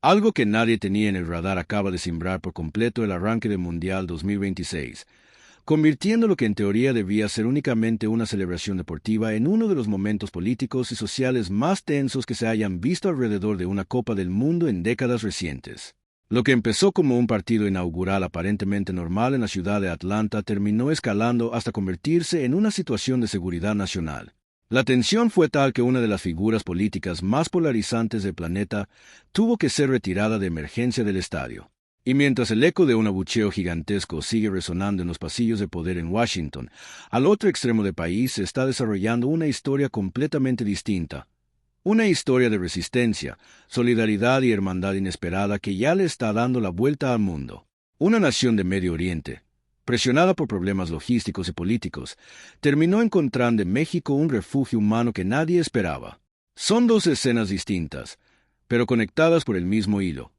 Algo que nadie tenía en el radar acaba de simbrar por completo el arranque del Mundial 2026, convirtiendo lo que en teoría debía ser únicamente una celebración deportiva en uno de los momentos políticos y sociales más tensos que se hayan visto alrededor de una Copa del Mundo en décadas recientes. Lo que empezó como un partido inaugural aparentemente normal en la ciudad de Atlanta terminó escalando hasta convertirse en una situación de seguridad nacional. La tensión fue tal que una de las figuras políticas más polarizantes del planeta tuvo que ser retirada de emergencia del estadio. Y mientras el eco de un abucheo gigantesco sigue resonando en los pasillos de poder en Washington, al otro extremo del país se está desarrollando una historia completamente distinta. Una historia de resistencia, solidaridad y hermandad inesperada que ya le está dando la vuelta al mundo. Una nación de Medio Oriente, presionada por problemas logísticos y políticos, terminó encontrando en México un refugio humano que nadie esperaba. Son dos escenas distintas, pero conectadas por el mismo hilo.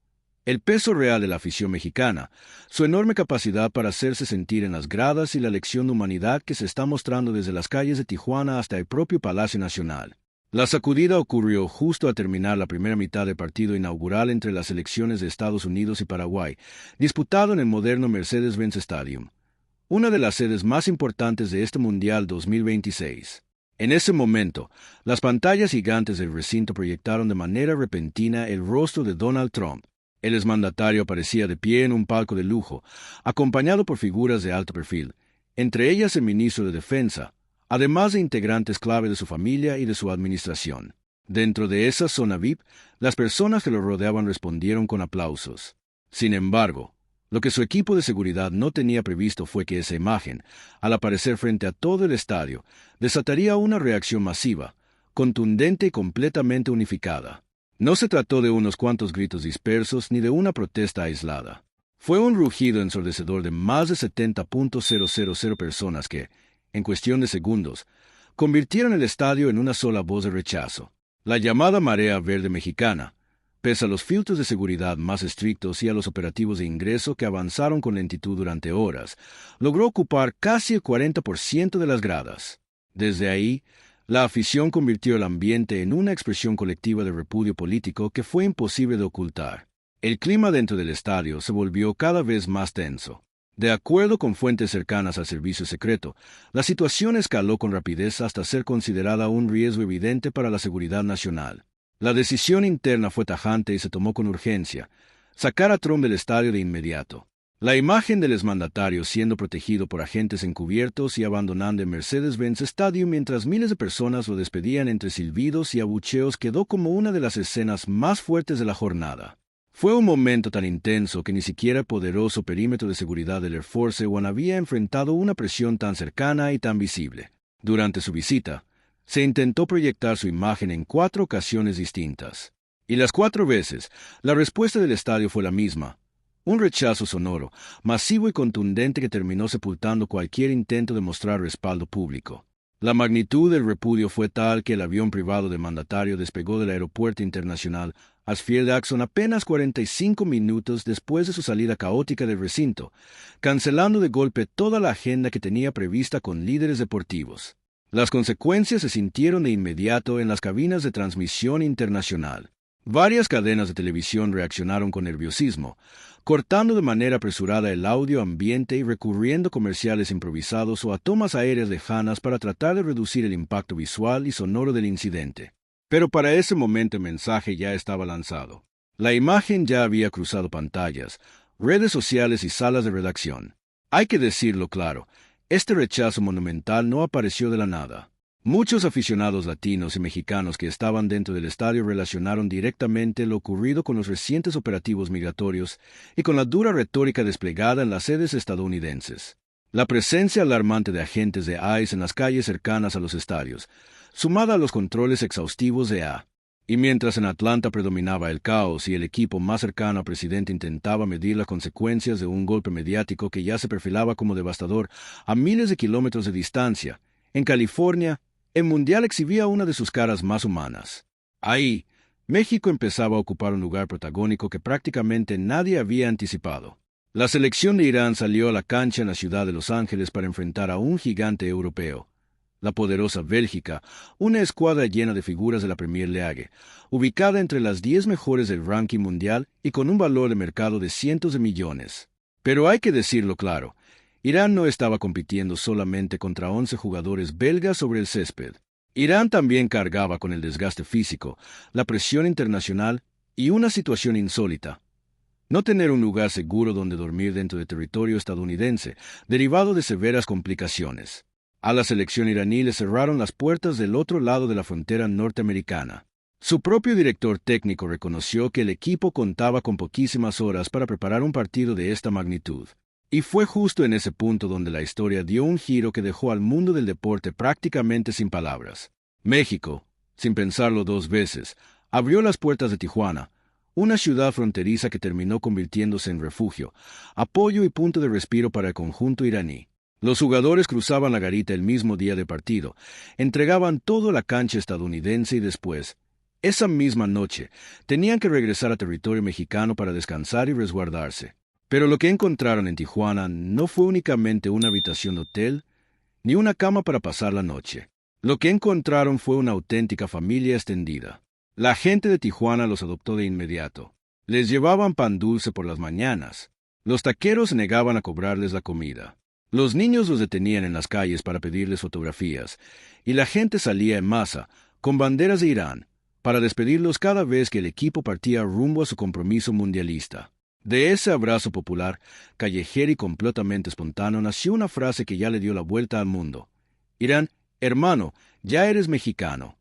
El peso real de la afición mexicana, su enorme capacidad para hacerse sentir en las gradas y la lección de humanidad que se está mostrando desde las calles de Tijuana hasta el propio Palacio Nacional. La sacudida ocurrió justo al terminar la primera mitad del partido inaugural entre las selecciones de Estados Unidos y Paraguay, disputado en el moderno Mercedes-Benz Stadium, una de las sedes más importantes de este Mundial 2026. En ese momento, las pantallas gigantes del recinto proyectaron de manera repentina el rostro de Donald Trump. El exmandatario aparecía de pie en un palco de lujo, acompañado por figuras de alto perfil, entre ellas el ministro de Defensa, además de integrantes clave de su familia y de su administración. Dentro de esa zona VIP, las personas que lo rodeaban respondieron con aplausos. Sin embargo, lo que su equipo de seguridad no tenía previsto fue que esa imagen, al aparecer frente a todo el estadio, desataría una reacción masiva, contundente y completamente unificada. No se trató de unos cuantos gritos dispersos ni de una protesta aislada. Fue un rugido ensordecedor de más de 70.000 personas que, en cuestión de segundos, convirtieron el estadio en una sola voz de rechazo. La llamada marea verde mexicana, pese a los filtros de seguridad más estrictos y a los operativos de ingreso que avanzaron con lentitud durante horas, logró ocupar casi el 40% de las gradas. Desde ahí, la afición convirtió el ambiente en una expresión colectiva de repudio político que fue imposible de ocultar. El clima dentro del estadio se volvió cada vez más tenso. De acuerdo con fuentes cercanas al servicio secreto, la situación escaló con rapidez hasta ser considerada un riesgo evidente para la seguridad nacional. La decisión interna fue tajante y se tomó con urgencia: sacar a Trump del estadio de inmediato. La imagen del exmandatario siendo protegido por agentes encubiertos y abandonando el Mercedes-Benz Stadium mientras miles de personas lo despedían entre silbidos y abucheos quedó como una de las escenas más fuertes de la jornada. Fue un momento tan intenso que ni siquiera el poderoso perímetro de seguridad del Air Force One había enfrentado una presión tan cercana y tan visible. Durante su visita, se intentó proyectar su imagen en 4 ocasiones distintas. Y las 4 veces, la respuesta del estadio fue la misma: un rechazo sonoro, masivo y contundente que terminó sepultando cualquier intento de mostrar respaldo público. La magnitud del repudio fue tal que el avión privado del mandatario despegó del aeropuerto internacional Asfield Jackson apenas 45 minutos después de su salida caótica del recinto, cancelando de golpe toda la agenda que tenía prevista con líderes deportivos. Las consecuencias se sintieron de inmediato en las cabinas de transmisión internacional. Varias cadenas de televisión reaccionaron con nerviosismo, cortando de manera apresurada el audio ambiente y recurriendo a comerciales improvisados o a tomas aéreas lejanas para tratar de reducir el impacto visual y sonoro del incidente. Pero para ese momento el mensaje ya estaba lanzado. La imagen ya había cruzado pantallas, redes sociales y salas de redacción. Hay que decirlo claro, este rechazo monumental no apareció de la nada. Muchos aficionados latinos y mexicanos que estaban dentro del estadio relacionaron directamente lo ocurrido con los recientes operativos migratorios y con la dura retórica desplegada en las sedes estadounidenses. La presencia alarmante de agentes de ICE en las calles cercanas a los estadios, sumada a los controles exhaustivos de y mientras en Atlanta predominaba el caos y el equipo más cercano al presidente intentaba medir las consecuencias de un golpe mediático que ya se perfilaba como devastador a miles de kilómetros de distancia, en California, el Mundial exhibía una de sus caras más humanas. Ahí, México empezaba a ocupar un lugar protagónico que prácticamente nadie había anticipado. La selección de Irán salió a la cancha en la ciudad de Los Ángeles para enfrentar a un gigante europeo. La poderosa Bélgica, una escuadra llena de figuras de la Premier League, ubicada entre las 10 mejores del ranking mundial y con un valor de mercado de cientos de millones. Pero hay que decirlo claro, Irán no estaba compitiendo solamente contra 11 jugadores belgas sobre el césped. Irán también cargaba con el desgaste físico, la presión internacional y una situación insólita: no tener un lugar seguro donde dormir dentro del territorio estadounidense, derivado de severas complicaciones. A la selección iraní le cerraron las puertas del otro lado de la frontera norteamericana. Su propio director técnico reconoció que el equipo contaba con poquísimas horas para preparar un partido de esta magnitud. Y fue justo en ese punto donde la historia dio un giro que dejó al mundo del deporte prácticamente sin palabras. México, sin pensarlo dos veces, abrió las puertas de Tijuana, una ciudad fronteriza que terminó convirtiéndose en refugio, apoyo y punto de respiro para el conjunto iraní. Los jugadores cruzaban la garita el mismo día de partido, entregaban todo a la cancha estadounidense y después, esa misma noche, tenían que regresar a territorio mexicano para descansar y resguardarse. Pero lo que encontraron en Tijuana no fue únicamente una habitación de hotel, ni una cama para pasar la noche. Lo que encontraron fue una auténtica familia extendida. La gente de Tijuana los adoptó de inmediato. Les llevaban pan dulce por las mañanas. Los taqueros se negaban a cobrarles la comida. Los niños los detenían en las calles para pedirles fotografías, y la gente salía en masa, con banderas de Irán, para despedirlos cada vez que el equipo partía rumbo a su compromiso mundialista. De ese abrazo popular, callejero y completamente espontáneo, nació una frase que ya le dio la vuelta al mundo: Irán, hermano, ya eres mexicano.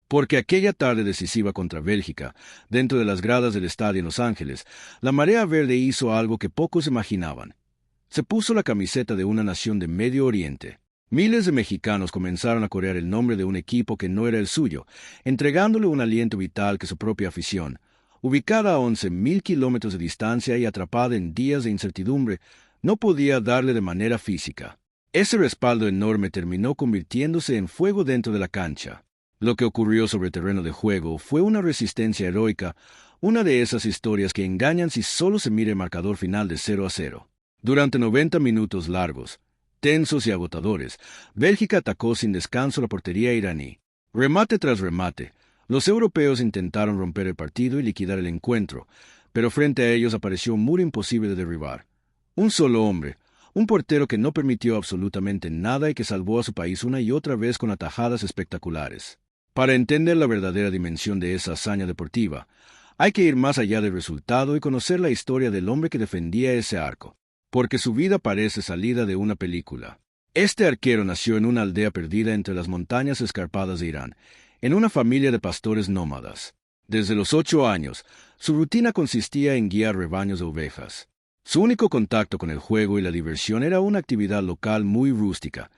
Porque aquella tarde decisiva contra Bélgica, dentro de las gradas del estadio en Los Ángeles, la marea verde hizo algo que pocos imaginaban. Se puso la camiseta de una nación de Medio Oriente. Miles de mexicanos comenzaron a corear el nombre de un equipo que no era el suyo, entregándole un aliento vital que su propia afición, ubicada a 11.000 kilómetros de distancia y atrapada en días de incertidumbre, no podía darle de manera física. Ese respaldo enorme terminó convirtiéndose en fuego dentro de la cancha. Lo que ocurrió sobre el terreno de juego fue una resistencia heroica, una de esas historias que engañan si solo se mira el marcador final de 0-0. Durante 90 minutos largos, tensos y agotadores, Bélgica atacó sin descanso la portería iraní. Remate tras remate, los europeos intentaron romper el partido y liquidar el encuentro, pero frente a ellos apareció un muro imposible de derribar. Un solo hombre, un portero que no permitió absolutamente nada y que salvó a su país una y otra vez con atajadas espectaculares. Para entender la verdadera dimensión de esa hazaña deportiva, hay que ir más allá del resultado y conocer la historia del hombre que defendía ese arco, porque su vida parece salida de una película. Este arquero nació en una aldea perdida entre las montañas escarpadas de Irán, en una familia de pastores nómadas. Desde los 8 años, su rutina consistía en guiar rebaños de ovejas. Su único contacto con el juego y la diversión era una actividad local muy rústica: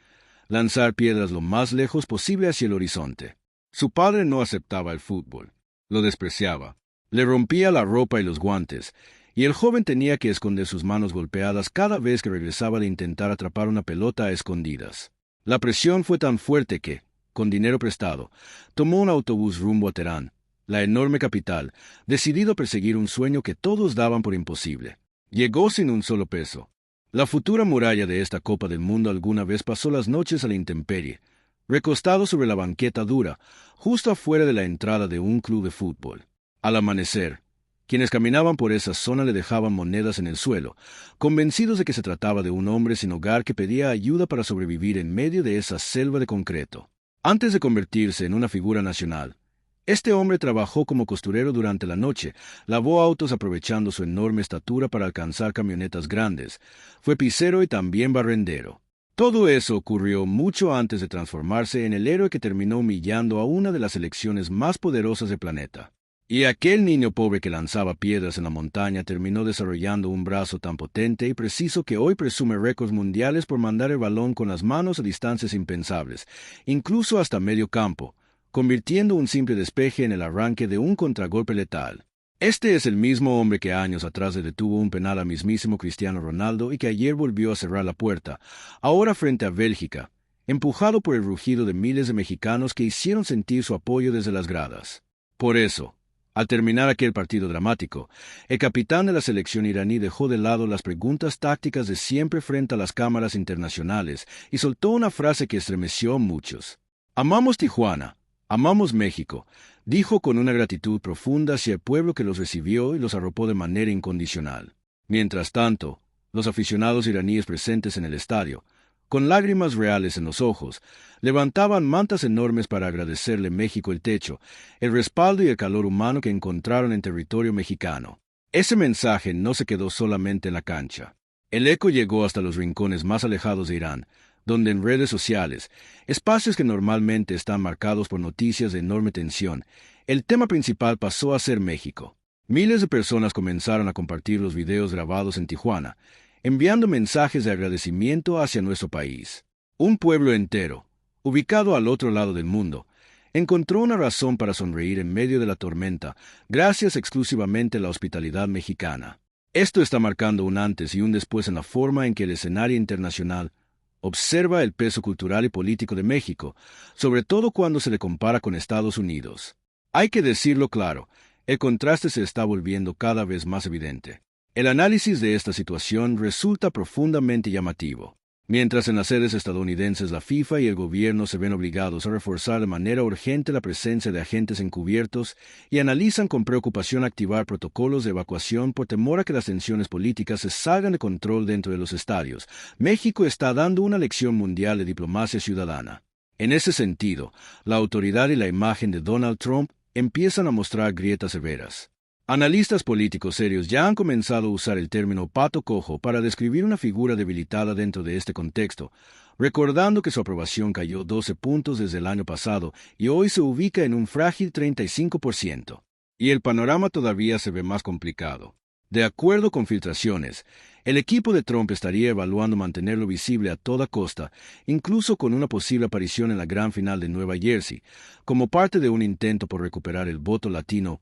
lanzar piedras lo más lejos posible hacia el horizonte. Su padre no aceptaba el fútbol, lo despreciaba, le rompía la ropa y los guantes, y el joven tenía que esconder sus manos golpeadas cada vez que regresaba de intentar atrapar una pelota a escondidas. La presión fue tan fuerte que, con dinero prestado, tomó un autobús rumbo a Teherán, la enorme capital, decidido a perseguir un sueño que todos daban por imposible. Llegó sin un solo peso. La futura muralla de esta Copa del Mundo alguna vez pasó las noches a la intemperie, recostado sobre la banqueta dura, justo afuera de la entrada de un club de fútbol. Al amanecer, quienes caminaban por esa zona le dejaban monedas en el suelo, convencidos de que se trataba de un hombre sin hogar que pedía ayuda para sobrevivir en medio de esa selva de concreto. Antes de convertirse en una figura nacional, este hombre trabajó como costurero durante la noche, lavó autos aprovechando su enorme estatura para alcanzar camionetas grandes, fue pizzero y también barrendero. Todo eso ocurrió mucho antes de transformarse en el héroe que terminó humillando a una de las selecciones más poderosas del planeta. Y aquel niño pobre que lanzaba piedras en la montaña terminó desarrollando un brazo tan potente y preciso que hoy presume récords mundiales por mandar el balón con las manos a distancias impensables, incluso hasta medio campo, convirtiendo un simple despeje en el arranque de un contragolpe letal. Este es el mismo hombre que años atrás le detuvo un penal al mismísimo Cristiano Ronaldo y que ayer volvió a cerrar la puerta, ahora frente a Bélgica, empujado por el rugido de miles de mexicanos que hicieron sentir su apoyo desde las gradas. Por eso, Al terminar aquel partido dramático, el capitán de la selección iraní dejó de lado las preguntas tácticas de siempre frente a las cámaras internacionales y soltó una frase que estremeció a muchos. «Amamos Tijuana, amamos México», dijo con una gratitud profunda hacia el pueblo que los recibió y los arropó de manera incondicional. Mientras tanto, los aficionados iraníes presentes en el estadio, con lágrimas reales en los ojos, levantaban mantas enormes para agradecerle México el techo, el respaldo y el calor humano que encontraron en territorio mexicano. Ese mensaje no se quedó solamente en la cancha. El eco llegó hasta los rincones más alejados de Irán, donde en redes sociales, espacios que normalmente están marcados por noticias de enorme tensión, el tema principal pasó a ser México. Miles de personas comenzaron a compartir los videos grabados en Tijuana, enviando mensajes de agradecimiento hacia nuestro país. Un pueblo entero, ubicado al otro lado del mundo, encontró una razón para sonreír en medio de la tormenta, gracias exclusivamente a la hospitalidad mexicana. Esto está marcando un antes y un después en la forma en que el escenario internacional observa el peso cultural y político de México, sobre todo cuando se le compara con Estados Unidos. Hay que decirlo claro, el contraste se está volviendo cada vez más evidente. El análisis de esta situación resulta profundamente llamativo. Mientras en las sedes estadounidenses la FIFA y el gobierno se ven obligados a reforzar de manera urgente la presencia de agentes encubiertos y analizan con preocupación activar protocolos de evacuación por temor a que las tensiones políticas se salgan de control dentro de los estadios, México está dando una lección mundial de diplomacia ciudadana. En ese sentido, la autoridad y la imagen de Donald Trump empiezan a mostrar grietas severas. Analistas políticos serios ya han comenzado a usar el término pato cojo para describir una figura debilitada dentro de este contexto, recordando que su aprobación cayó 12 puntos desde el año pasado y hoy se ubica en un frágil 35%. Y el panorama todavía se ve más complicado. De acuerdo con filtraciones, el equipo de Trump estaría evaluando mantenerlo visible a toda costa, incluso con una posible aparición en la gran final de Nueva Jersey, como parte de un intento por recuperar el voto latino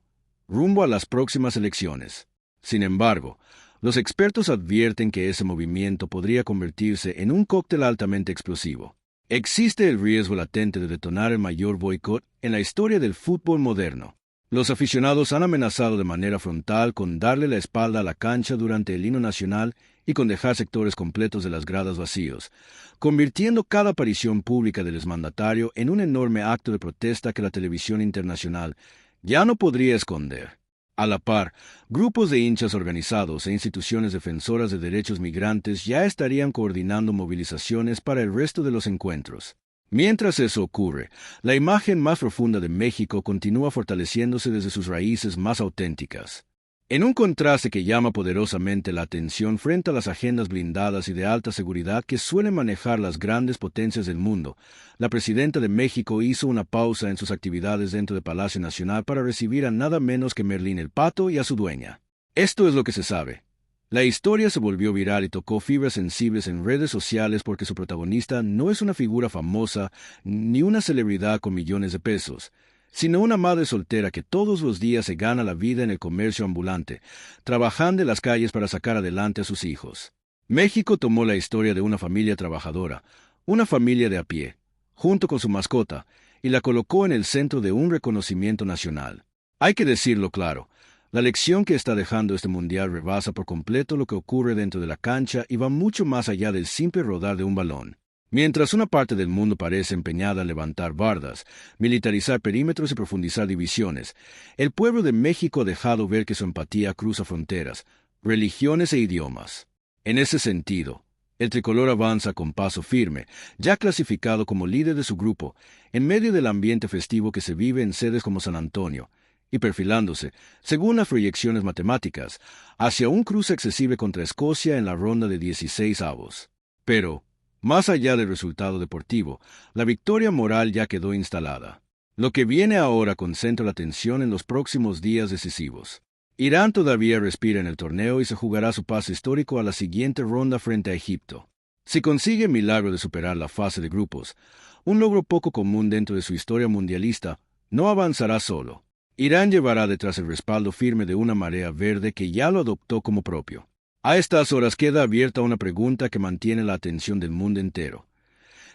rumbo a las próximas elecciones. Sin embargo, los expertos advierten que ese movimiento podría convertirse en un cóctel altamente explosivo. Existe el riesgo latente de detonar el mayor boicot en la historia del fútbol moderno. Los aficionados han amenazado de manera frontal con darle la espalda a la cancha durante el himno nacional y con dejar sectores completos de las gradas vacíos, convirtiendo cada aparición pública del exmandatario en un enorme acto de protesta que la televisión internacional ya no podría esconder. A la par, grupos de hinchas organizados e instituciones defensoras de derechos migrantes ya estarían coordinando movilizaciones para el resto de los encuentros. Mientras eso ocurre, la imagen más profunda de México continúa fortaleciéndose desde sus raíces más auténticas. En un contraste que llama poderosamente la atención frente a las agendas blindadas y de alta seguridad que suelen manejar las grandes potencias del mundo, la presidenta de México hizo una pausa en sus actividades dentro del Palacio Nacional para recibir a nada menos que Merlín el Pato y a su dueña. Esto es lo que se sabe. La historia se volvió viral y tocó fibras sensibles en redes sociales porque su protagonista no es una figura famosa ni una celebridad con millones de pesos, sino una madre soltera que todos los días se gana la vida en el comercio ambulante, trabajando en las calles para sacar adelante a sus hijos. México tomó la historia de una familia trabajadora, una familia de a pie, junto con su mascota, y la colocó en el centro de un reconocimiento nacional. Hay que decirlo claro, la lección que está dejando este mundial rebasa por completo lo que ocurre dentro de la cancha y va mucho más allá del simple rodar de un balón. Mientras una parte del mundo parece empeñada en levantar bardas, militarizar perímetros y profundizar divisiones, el pueblo de México ha dejado ver que su empatía cruza fronteras, religiones e idiomas. En ese sentido, el tricolor avanza con paso firme, ya clasificado como líder de su grupo, en medio del ambiente festivo que se vive en sedes como San Antonio, y perfilándose, según las proyecciones matemáticas, hacia un cruce accesible contra Escocia en la ronda de 16avos. Pero, más allá del resultado deportivo, la victoria moral ya quedó instalada. Lo que viene ahora concentra la atención en los próximos días decisivos. Irán todavía respira en el torneo y se jugará su pase histórico a la siguiente ronda frente a Egipto. Si consigue el milagro de superar la fase de grupos, un logro poco común dentro de su historia mundialista, no avanzará solo. Irán llevará detrás el respaldo firme de una marea verde que ya lo adoptó como propio. A estas horas queda abierta una pregunta que mantiene la atención del mundo entero.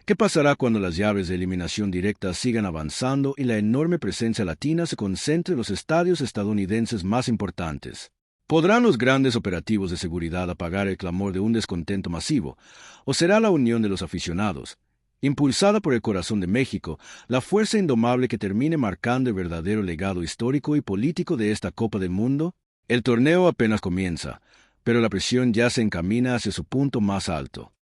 ¿Qué pasará cuando las llaves de eliminación directa sigan avanzando y la enorme presencia latina se concentre en los estadios estadounidenses más importantes? ¿Podrán los grandes operativos de seguridad apagar el clamor de un descontento masivo, o será la unión de los aficionados, impulsada por el corazón de México, la fuerza indomable que termine marcando el verdadero legado histórico y político de esta Copa del Mundo? El torneo apenas comienza, pero la presión ya se encamina hacia su punto más alto.